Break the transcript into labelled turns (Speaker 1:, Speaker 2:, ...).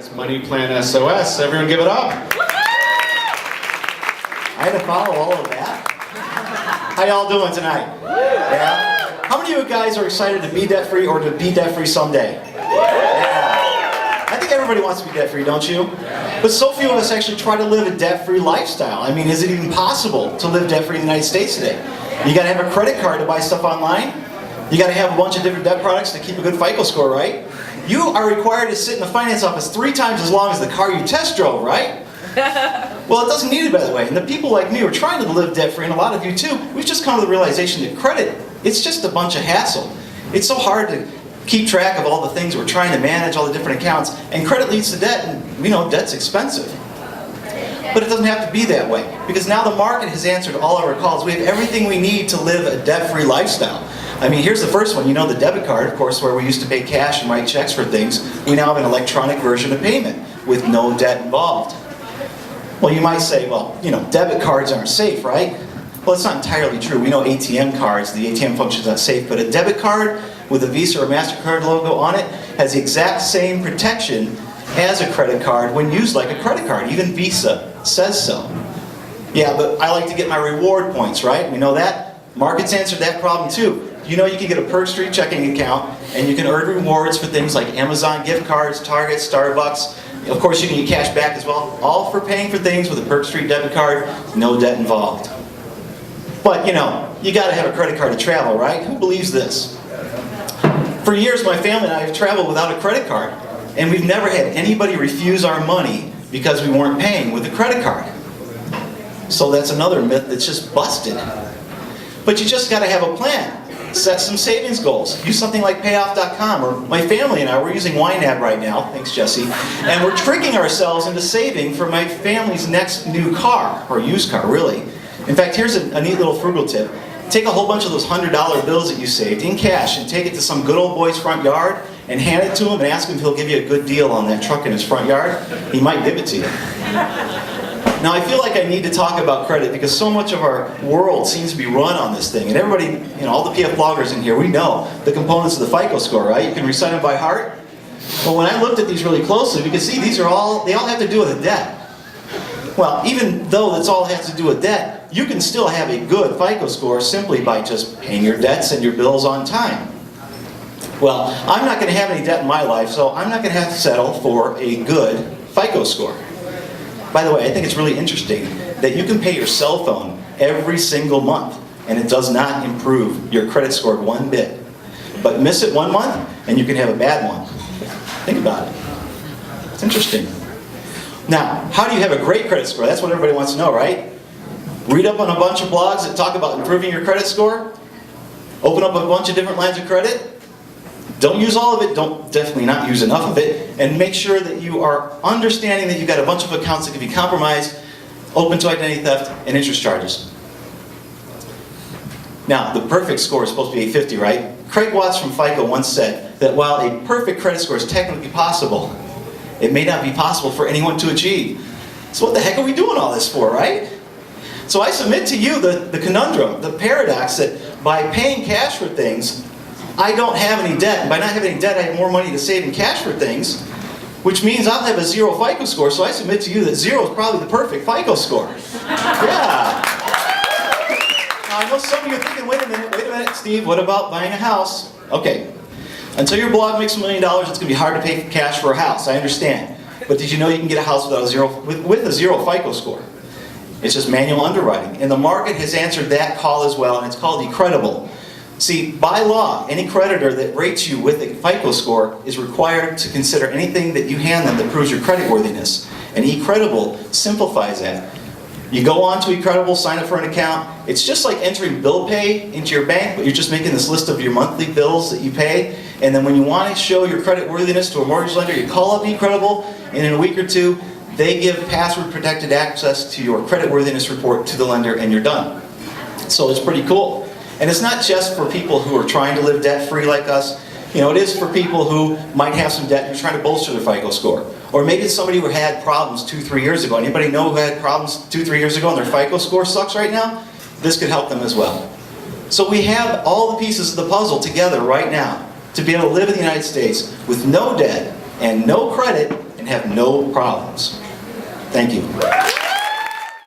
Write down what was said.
Speaker 1: There's Money Plan SOS. Everyone give it up.
Speaker 2: I had to follow all of that. How y'all doing tonight? Yeah? How many of you guys are excited to be debt-free or to be debt-free someday? Yeah. I think everybody wants to be debt-free, don't you? But so few of us actually try to live a debt-free lifestyle. I mean, is it even possible to live debt-free in the United States today? You gotta have a credit card to buy stuff online. You gotta have a bunch of different debt products to keep a good FICO score, right? You are required to sit in the finance office 3 times as long as the car you test drove, right? Well, it doesn't need it, by the way. And the people like me who are trying to live debt-free, and a lot of you too, we've just come to the realization that credit, it's just a bunch of hassle. It's so hard to keep track of all the things we're trying to manage, all the different accounts, and credit leads to debt, and we know debt's expensive. But it doesn't have to be that way, because now the market has answered all of our calls. We have everything we need to live a debt-free lifestyle. I mean, here's the first one. You know the debit card, of course, where we used to pay cash and write checks for things. We now have an electronic version of payment with no debt involved. Well, you might say, well, you know, debit cards aren't safe, right? Well, it's not entirely true. We know ATM cards, the ATM function is not safe, but a debit card with a Visa or MasterCard logo on it has the exact same protection as a credit card when used like a credit card. Even Visa says so. Yeah, but I like to get my reward points, right? We know that. Markets answered that problem too. You know you can get a Perk Street checking account and you can earn rewards for things like Amazon gift cards, Target, Starbucks. Of course you can get cash back as well, all for paying for things with a Perk Street debit card, no debt involved. But you know, you gotta have a credit card to travel, right? Who believes this? For years my family and I have traveled without a credit card, and we've never had anybody refuse our money because we weren't paying with a credit card. So that's another myth that's just busted. But you just gotta have a plan. Set some savings goals. Use something like payoff.com, or my family and I, we're using YNAB right now, thanks Jesse, and we're tricking ourselves into saving for my family's next new car, or used car really. In fact, here's a neat little frugal tip. Take a whole bunch of those $100 bills that you saved in cash and take it to some good old boy's front yard and hand it to him and ask him if he'll give you a good deal on that truck in his front yard. He might give it to you. Now I feel like I need to talk about credit because so much of our world seems to be run on this thing. And everybody, you know, all the PF bloggers in here, we know the components of the FICO score, right? You can recite them by heart. Well, when I looked at these really closely, we can see they all have to do with a debt. Well, even though that's all has to do with debt, you can still have a good FICO score simply by just paying your debts and your bills on time. Well, I'm not going to have any debt in my life, so I'm not going to have to settle for a good FICO score. By the way, I think it's really interesting that you can pay your cell phone every single month and it does not improve your credit score one bit. But miss it 1 month and you can have a bad one. Think about it. It's interesting. Now, how do you have a great credit score? That's what everybody wants to know, right? Read up on a bunch of blogs that talk about improving your credit score. Open up a bunch of different lines of credit. Don't use all of it, definitely not use enough of it, and make sure that you are understanding that you've got a bunch of accounts that can be compromised, open to identity theft, and interest charges. Now, the perfect score is supposed to be 850, right? Craig Watts from FICO once said that while a perfect credit score is technically possible, it may not be possible for anyone to achieve. So what the heck are we doing all this for, right? So I submit to you the conundrum, the paradox that by paying cash for things, I don't have any debt, and by not having any debt, I have more money to save in cash for things, which means I'll have a 0 FICO score, so I submit to you that 0 is probably the perfect FICO score. Yeah. Now, I know some of you are thinking, wait a minute, Steve, what about buying a house? Okay, until your blog makes $1 million, it's going to be hard to pay cash for a house, I understand. But did you know you can get a house without with a 0 FICO score? It's just manual underwriting, and the market has answered that call as well, and it's called eCredible. See, by law, any creditor that rates you with a FICO score is required to consider anything that you hand them that proves your creditworthiness. And eCredible simplifies that. You go on to eCredible, sign up for an account. It's just like entering bill pay into your bank, but you're just making this list of your monthly bills that you pay. And then when you want to show your creditworthiness to a mortgage lender, you call up eCredible, and in a week or two, they give password-protected access to your creditworthiness report to the lender, and you're done. So it's pretty cool. And it's not just for people who are trying to live debt-free like us. You know, it is for people who might have some debt and are trying to bolster their FICO score. Or maybe it's somebody who had problems 2-3 years ago. Anybody know who had problems 2-3 years ago and their FICO score sucks right now? This could help them as well. So we have all the pieces of the puzzle together right now to be able to live in the United States with no debt and no credit and have no problems. Thank you.